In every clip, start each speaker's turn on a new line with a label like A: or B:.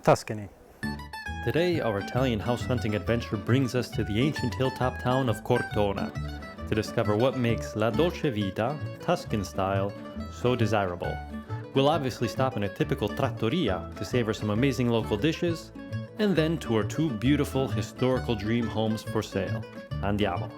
A: Tuscany.
B: Today, our Italian house hunting adventure brings us to the ancient hilltop town of Cortona to discover what makes La Dolce Vita, Tuscan style, so desirable. We'll obviously stop in a typical trattoria to savor some amazing local dishes, and then tour two beautiful historical dream homes for sale. Andiamo!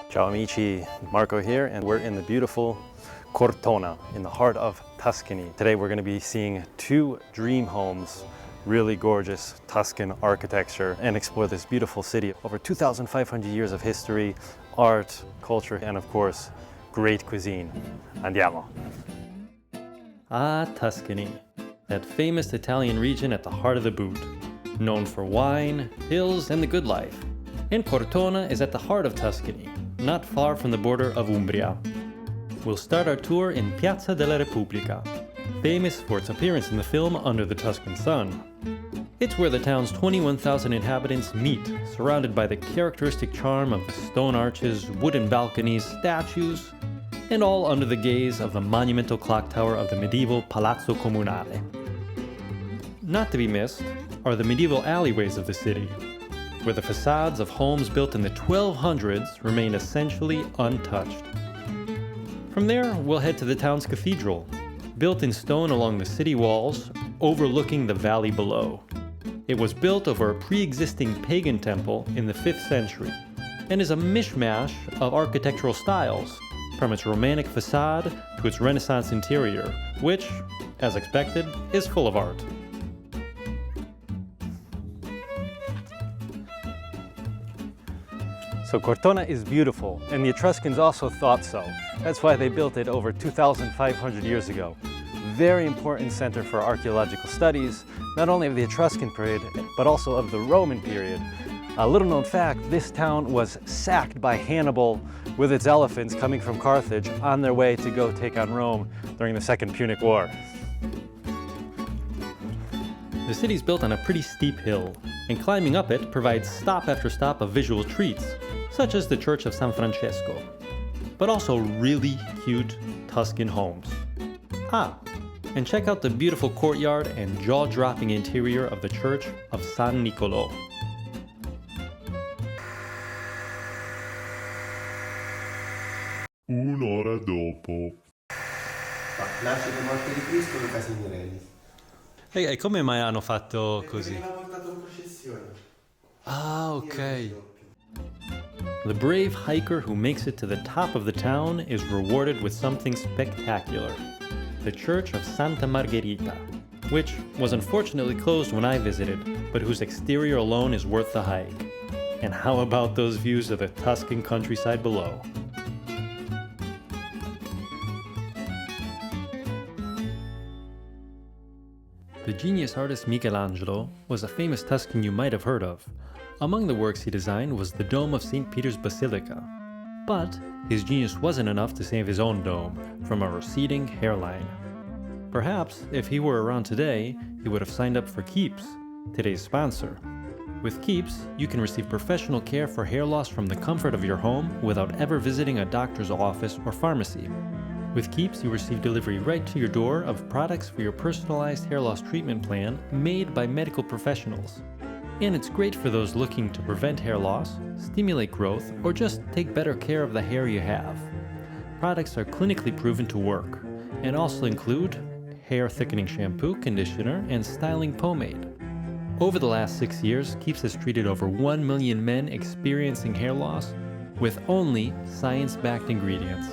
A: Ciao amici, Marco here, and we're in the beautiful Cortona in the heart of Tuscany. Today we're going to be seeing two dream homes, really gorgeous Tuscan architecture, and explore this beautiful city. Over 2,500 years of history, art, culture, and of course, great cuisine. Andiamo!
B: Ah, Tuscany, that famous Italian region at the heart of the boot, known for wine, hills, and the good life. And Cortona is at the heart of Tuscany, not far from the border of Umbria. We'll start our tour in Piazza della Repubblica, famous for its appearance in the film Under the Tuscan Sun. It's where the town's 21,000 inhabitants meet, surrounded by the characteristic charm of the stone arches, wooden balconies, statues, and all under the gaze of the monumental clock tower of the medieval Palazzo Comunale. Not to be missed are the medieval alleyways of the city, where the facades of homes built in the 1200s remain essentially untouched. From there, we'll head to the town's cathedral, built in stone along the city walls, overlooking the valley below. It was built over a pre-existing pagan temple in the 5th century, and is a mishmash of architectural styles, from its romantic facade to its Renaissance interior, which, as expected, is full of art.
A: So Cortona is beautiful, and the Etruscans also thought so. That's why they built it over 2,500 years ago. Very important center for archaeological studies, not only of the Etruscan period, but also of the Roman period. A little known fact, this town was sacked by Hannibal with its elephants coming from Carthage on their way to go take on Rome during the Second Punic War.
B: The city's built on a pretty steep hill, and climbing up it provides stop after stop of visual treats, such as the Church of San Francesco, but also really cute Tuscan homes. Ah, and check out the beautiful courtyard and jaw-dropping interior of the Church of San Nicolò.
C: Un'ora dopo.
D: Nasce per morte di Cristo Luca Signorelli.
B: E come mai hanno fatto così?
D: Perché l'ha portato in processione.
B: Ah, ok. The brave hiker who makes it to the top of the town is rewarded with something spectacular. The Church of Santa Margherita, which was unfortunately closed when I visited, but whose exterior alone is worth the hike. And how about those views of the Tuscan countryside below? The genius artist Michelangelo was a famous Tuscan you might have heard of. Among the works he designed was the dome of St. Peter's Basilica. But his genius wasn't enough to save his own dome from a receding hairline. Perhaps, if he were around today, he would have signed up for Keeps, today's sponsor. With Keeps, you can receive professional care for hair loss from the comfort of your home without ever visiting a doctor's office or pharmacy. With Keeps, you receive delivery right to your door of products for your personalized hair loss treatment plan made by medical professionals. And it's great for those looking to prevent hair loss, stimulate growth, or just take better care of the hair you have. Products are clinically proven to work, and also include hair thickening shampoo, conditioner, and styling pomade. Over the last 6 years, Keeps has treated over 1 million men experiencing hair loss with only science-backed ingredients,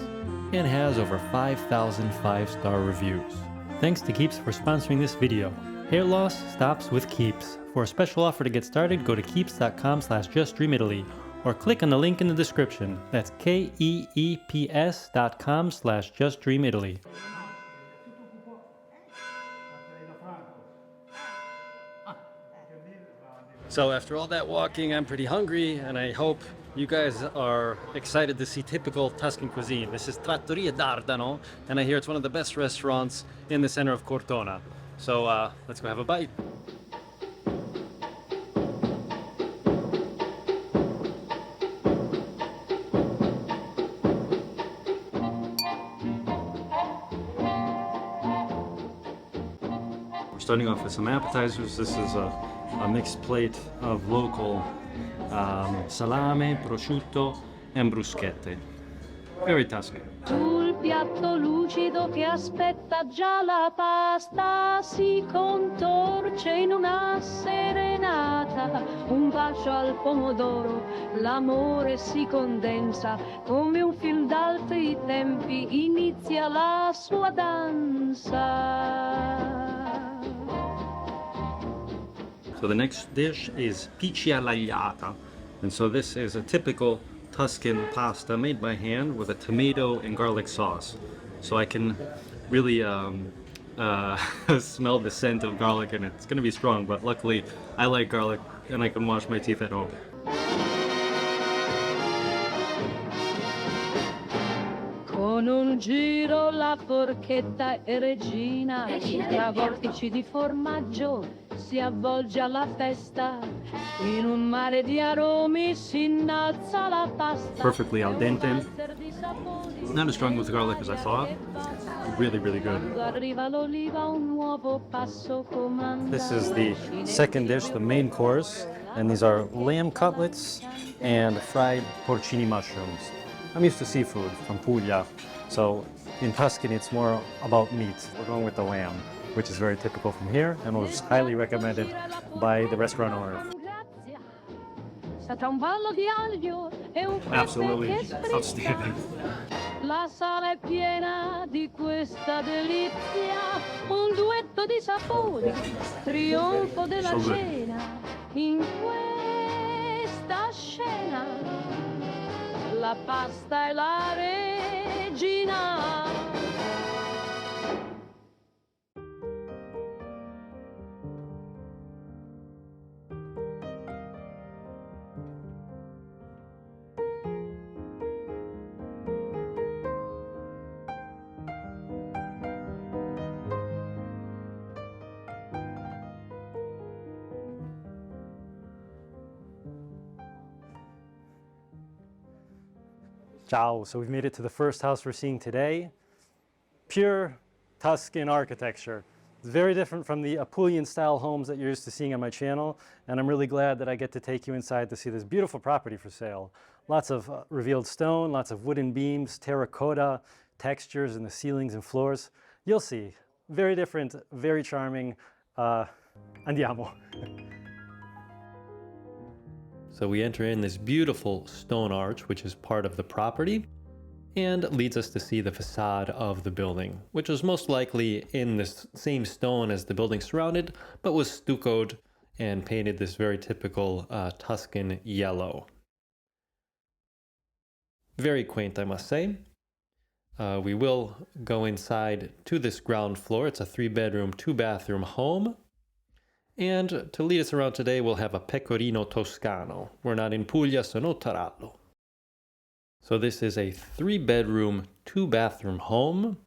B: and has over 5,000 5-star reviews. Thanks to Keeps for sponsoring this video. Hair loss stops with Keeps. For a special offer to get started, go to keeps.com/justdreamitaly or click on the link in the description. That's keeps.com/justdreamitaly. So after all that walking, I'm pretty hungry, and I hope
A: You guys are excited to see typical Tuscan cuisine. This is Trattoria d'Ardano, and I hear it's one of the best restaurants in the center of Cortona. So let's go have a bite. We're starting off with some appetizers. This is a mixed plate of local salame, prosciutto, and bruschette. Very Tuscan.
C: Sul piatto lucido che aspetta già la pasta si contorce in una serenata, un bacio al pomodoro, l'amore si condensa, come un film d'altri tempi inizia la sua danza.
A: So the next dish is pici all'agliata. And so this is a typical Tuscan pasta made by hand with a tomato and garlic sauce. So I can really smell the scent of garlic, and it's going to be strong, but luckily I like garlic and I can wash my teeth at home.
C: Con un giro la forchetta è regina, tra vortici di formaggio si avvolge alla festa, in un mare di aromi si innalza la pasta.
A: Perfectly al dente. Not as strong with garlic as I thought. Really, really good.
C: Arriva l'oliva, un nuovo passo comanda.
A: This is the second dish, the main course, and these are lamb cutlets and fried porcini mushrooms. I'm used to seafood from Puglia, so in Tuscany it's more about meat. We're going with the lamb, which is very typical from here and was highly recommended by the restaurant owner. Absolutely outstanding.
C: La sala è piena di questa delizia, un duetto di sapori, trionfo della
A: So good.
C: cena, in questa scena, la pasta è la regina.
A: Ciao, so we've made it to the first house we're seeing today. Pure Tuscan architecture. It's very different from the Apulian style homes that you're used to seeing on my channel, and I'm really glad that I get to take you inside to see this beautiful property for sale. Lots of revealed stone, lots of wooden beams, terracotta textures in the ceilings and floors. You'll see. Very different, very charming. Andiamo.
B: So we enter in this beautiful stone arch, which is part of the property, and leads us to see the facade of the building, which was most likely in this same stone as the building surrounded, but was stuccoed and painted this very typical Tuscan yellow. Very quaint, I must say. We will go inside to this ground floor. It's a 3-bedroom, 2-bathroom home. And to lead us around today, we'll have a pecorino toscano. We're not in Puglia, so no tarallo. So this is a 3-bedroom, 2-bathroom home.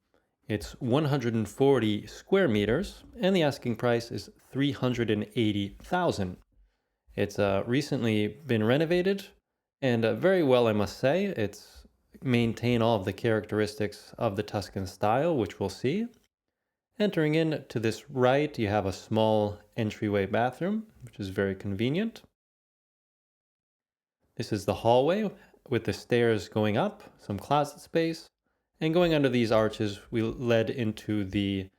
B: It's 140 square meters, and the asking price is $380,000. It's recently been renovated, and very well, I must say. It's maintained all of the characteristics of the Tuscan style, which we'll see. Entering in to this right, you have a small entryway bathroom, which is very convenient. This is the hallway with the stairs going up, some closet space, and going under these arches, we led into the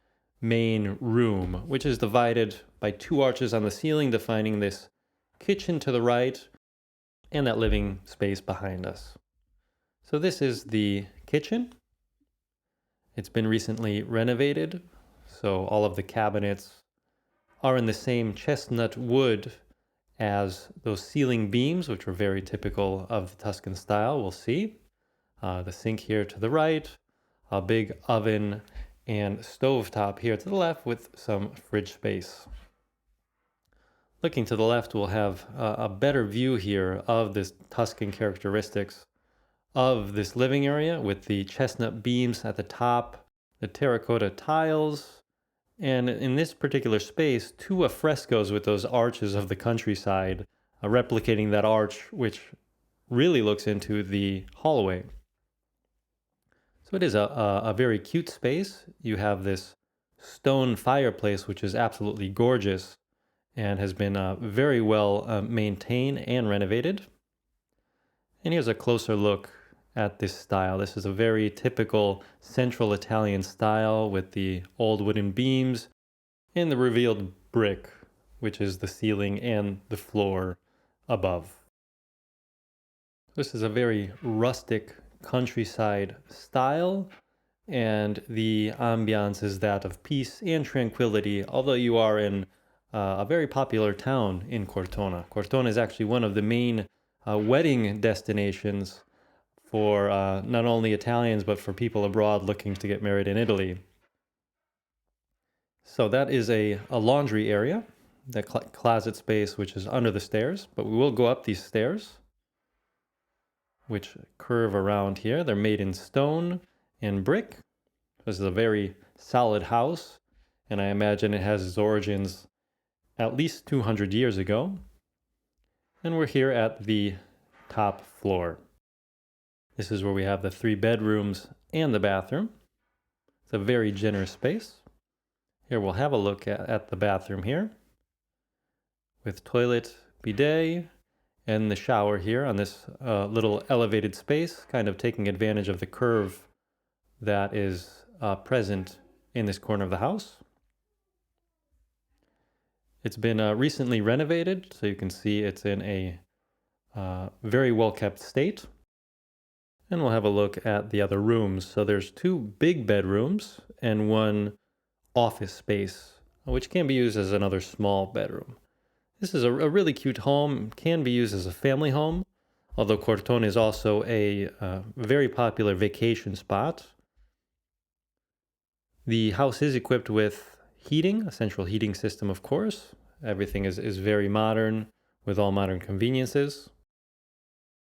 B: main room, which is divided by 2 arches on the ceiling, defining this kitchen to the right and that living space behind us. So this is the kitchen. It's been recently renovated. So all of the cabinets are in the same chestnut wood as those ceiling beams, which are very typical of the Tuscan style, we'll see. The sink here to the right, a big oven and stovetop here to the left with some fridge space. Looking to the left, we'll have a better view here of this Tuscan characteristics of this living area with the chestnut beams at the top, the terracotta tiles, and in this particular space, 2 frescoes with those arches of the countryside, replicating that arch which really looks into the hallway. So it is a very cute space. You have this stone fireplace, which is absolutely gorgeous and has been very well maintained and renovated. And here's a closer look at this style. This is a very typical Central Italian style with the old wooden beams and the revealed brick, which is the ceiling and the floor above. This is a very rustic countryside style, and the ambiance is that of peace and tranquility, although you are in a very popular town in Cortona. Cortona is actually one of the main wedding destinations for not only Italians, but for people abroad looking to get married in Italy. So that is a laundry area, the closet space, which is under the stairs, but we will go up these stairs, which curve around here. They're made in stone and brick. This is a very solid house, and I imagine it has its origins at least 200 years ago. And we're here at the top floor. This is where we have the 3 bedrooms and the bathroom. It's a very generous space. Here we'll have a look at the bathroom here with toilet, bidet, and the shower here on this little elevated space, kind of taking advantage of the curve that is present in this corner of the house. It's been recently renovated, so you can see it's in a very well-kept state. And we'll have a look at the other rooms. So there's 2 big bedrooms and 1 office space, which can be used as another small bedroom. This is a really cute home, can be used as a family home, although Cortona is also a very popular vacation spot. The house is equipped with heating, a central heating system, of course. Everything is very modern, with all modern conveniences.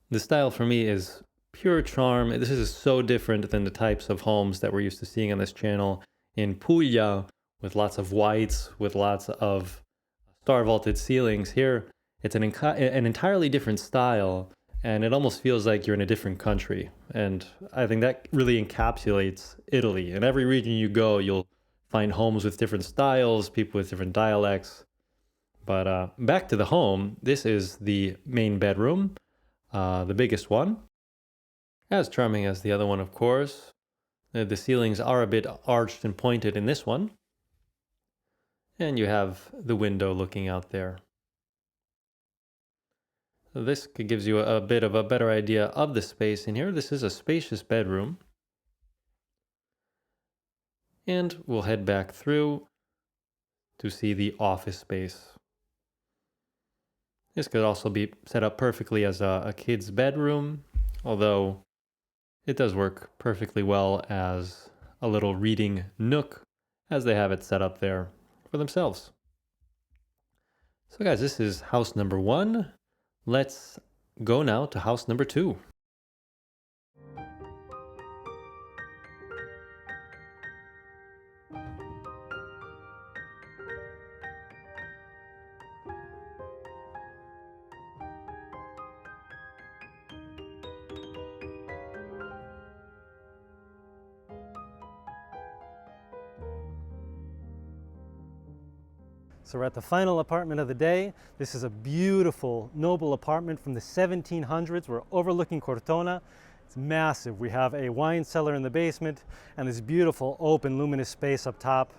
B: The style for me is pure charm. This is so different than the types of homes that we're used to seeing on this channel in Puglia, with lots of whites, with lots of star vaulted ceilings. Here, it's an entirely different style, and it almost feels like you're in a different country. And I think that really encapsulates Italy. In every region you go, you'll find homes with different styles, people with different dialects. But back to the home, this is the main bedroom, the biggest one. As charming as the other one, of course. The ceilings are a bit arched and pointed in this one. And you have the window looking out there. So this gives you a bit of a better idea of the space in here. This is a spacious bedroom. And we'll head back through to see the office space. This could also be set up perfectly as a kid's bedroom, although it does work perfectly well as a little reading nook, as they have it set up there for themselves. So guys, this is house number 1. Let's go now to house number 2.
A: So we're at the final apartment of the day. This is a beautiful, noble apartment from the 1700s. We're overlooking Cortona. It's massive. We have a wine cellar in the basement and this beautiful open luminous space up top.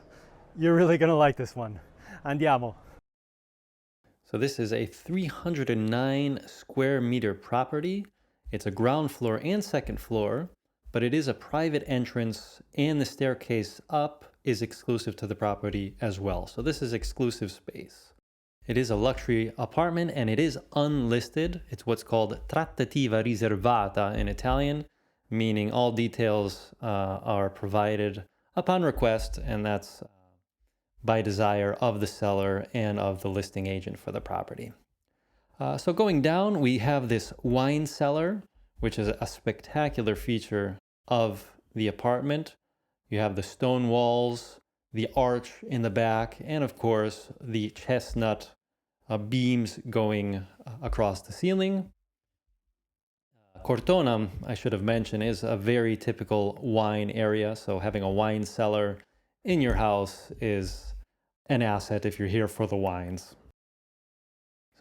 A: You're really gonna like this one. Andiamo.
B: So this is a 309 square meter property. It's a ground floor and second floor, but it is a private entrance, and the staircase up is exclusive to the property as well. So this is exclusive space. It is a luxury apartment and it is unlisted. It's what's called trattativa riservata in Italian, meaning all details are provided upon request, and that's by desire of the seller and of the listing agent for the property. So going down, we have this wine cellar, which is a spectacular feature of the apartment. You have the stone walls, the arch in the back, and of course, the chestnut beams going across the ceiling. Cortona, I should have mentioned, is a very typical wine area. So having a wine cellar in your house is an asset if you're here for the wines.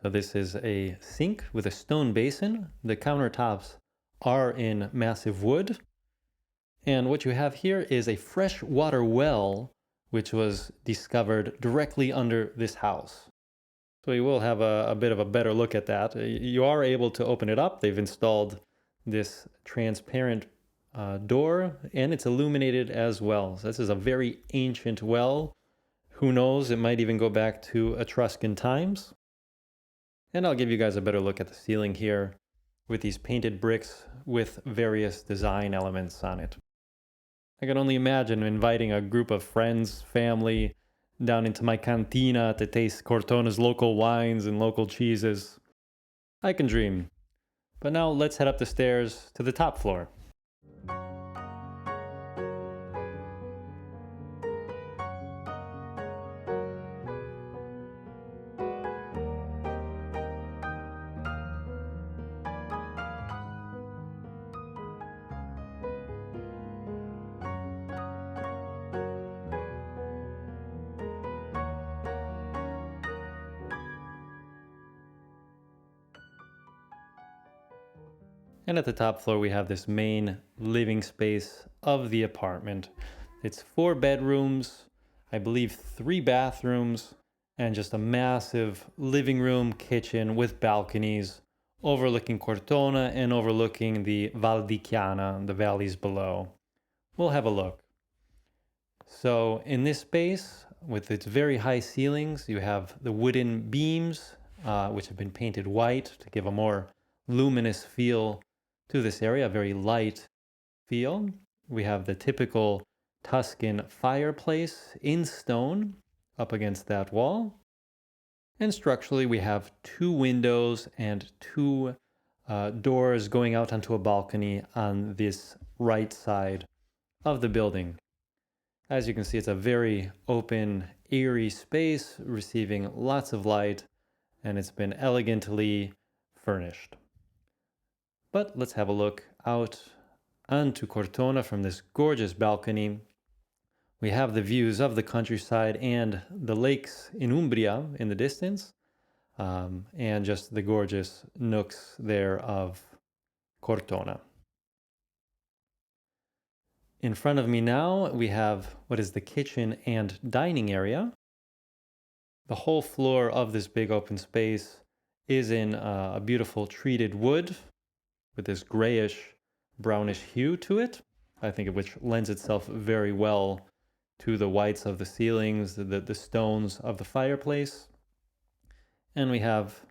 B: So this is a sink with a stone basin. The countertops are in massive wood. And what you have here is a fresh water well, which was discovered directly under this house. So you will have a bit of a better look at that. You are able to open it up. They've installed this transparent door, and it's illuminated as well. So this is a very ancient well. Who knows, it might even go back to Etruscan times. And I'll give you guys a better look at the ceiling here with these painted bricks with various design elements on it. I can only imagine inviting a group of friends, family, down into my cantina to taste Cortona's local wines and local cheeses. I can dream. But now let's head up the stairs to the top floor. And at the top floor, we have this main living space of the apartment. It's 4 bedrooms, I believe 3 bathrooms, and just a massive living room, kitchen with balconies overlooking Cortona and overlooking the Val di Chiana, the valleys below. We'll have a look. So in this space, with its very high ceilings, you have the wooden beams, which have been painted white to give a more luminous feel to this area, a very light feel. We have the typical Tuscan fireplace in stone up against that wall. And structurally, we have 2 windows and 2 doors going out onto a balcony on this right side of the building. As you can see, it's a very open, airy space, receiving lots of light, and it's been elegantly furnished. But let's have a look out onto Cortona from this gorgeous balcony. We have the views of the countryside and the lakes in Umbria in the distance, and just the gorgeous nooks there of Cortona. In front of me now, we have what is the kitchen and dining area. The whole floor of this big open space is in a beautiful treated wood with this grayish, brownish hue to it, I think, which lends itself very well to the whites of the ceilings, the stones of the fireplace. And we have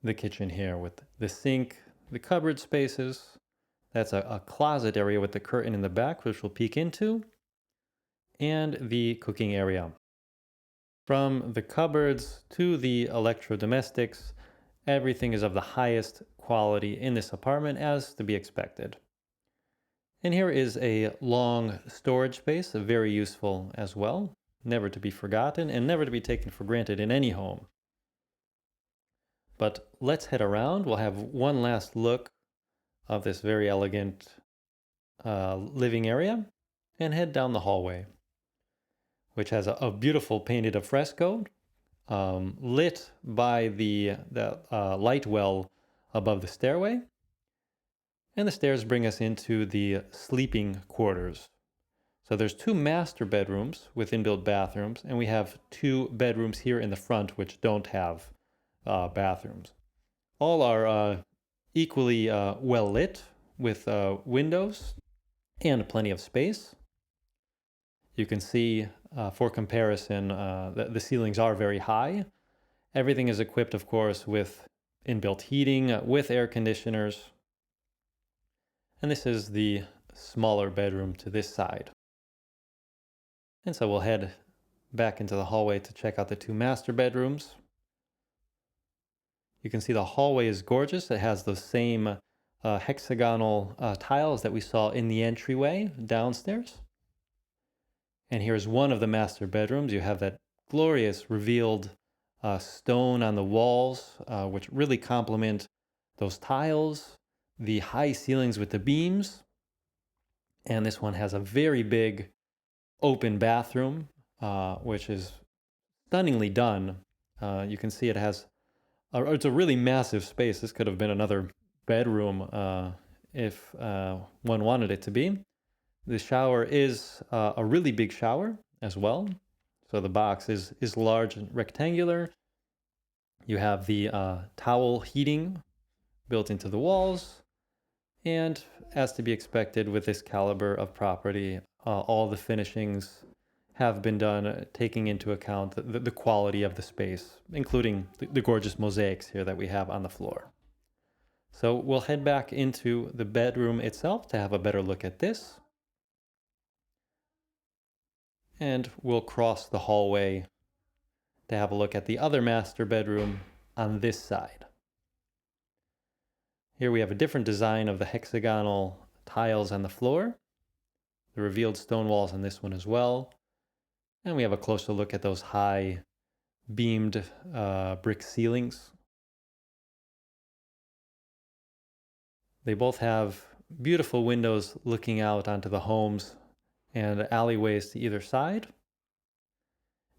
B: the kitchen here with the sink, the cupboard spaces. That's a closet area with the curtain in the back, which we'll peek into, and the cooking area. From the cupboards to the electrodomestics, everything is of the highest quality in this apartment, as to be expected. And here is a long storage space, very useful as well, never to be forgotten and never to be taken for granted in any home. But let's head around. We'll have one last look of this very elegant living area and head down the hallway, which has a beautiful painted fresco lit by the light well above the stairway. And the stairs bring us into the sleeping quarters. So there's 2 master bedrooms with inbuilt bathrooms, and we have 2 bedrooms here in the front which don't have bathrooms. All are equally well lit with windows and plenty of space. You can see, for comparison, the ceilings are very high. Everything is equipped, of course, with inbuilt heating, with air conditioners. And this is the smaller bedroom to this side. And so we'll head back into the hallway to check out the two master bedrooms. You can see the hallway is gorgeous. It has those same hexagonal tiles that we saw in the entryway downstairs. And here's one of the master bedrooms. You have that glorious revealed stone on the walls, which really complement those tiles, the high ceilings with the beams. And this one has a very big open bathroom, which is stunningly done. You can see it has, it's a really massive space. This could have been another bedroom if one wanted it to be. The shower is a really big shower as well. So the box is large and rectangular. You have the towel heating built into the walls. And as to be expected with this caliber of property, all the finishings have been done taking into account the quality of the space, including the gorgeous mosaics here that we have on the floor. So we'll head back into the bedroom itself to have a better look at this. And we'll cross the hallway to have a look at the other master bedroom on this side. Here we have a different design of the hexagonal tiles on the floor, the revealed stone walls on this one as well. And we have a closer look at those high beamed brick ceilings. They both have beautiful windows looking out onto the homes and alleyways to either side.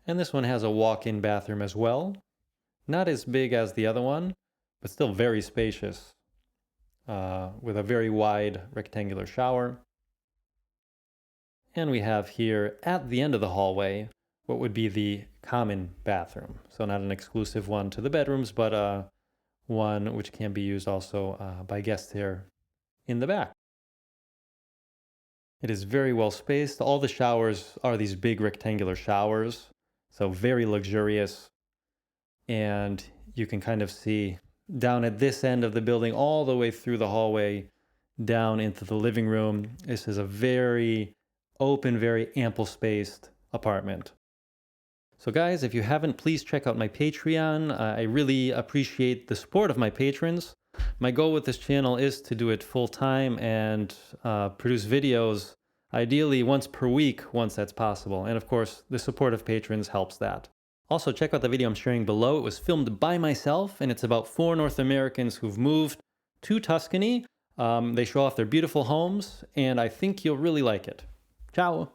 B: And this one has a walk-in bathroom as well. Not as big as the other one, but still very spacious, with a very wide rectangular shower. And we have here at the end of the hallway what would be the common bathroom. So not an exclusive one to the bedrooms, but one which can be used also by guests here in the back. It is very well spaced. All the showers are these big rectangular showers, so very luxurious. And you can kind of see down at this end of the building all the way through the hallway down into the living room. This is a very open, very ample spaced apartment. So guys, if you haven't, please check out my Patreon. I really appreciate the support of my patrons. My goal with this channel is to do it full time and produce videos ideally once per week, once that's possible. And of course, the support of patrons helps that. Also, check out the video I'm sharing below. It was filmed by myself, and it's about 4 North Americans who've moved to Tuscany. They show off their beautiful homes, and I think you'll really like it. Ciao!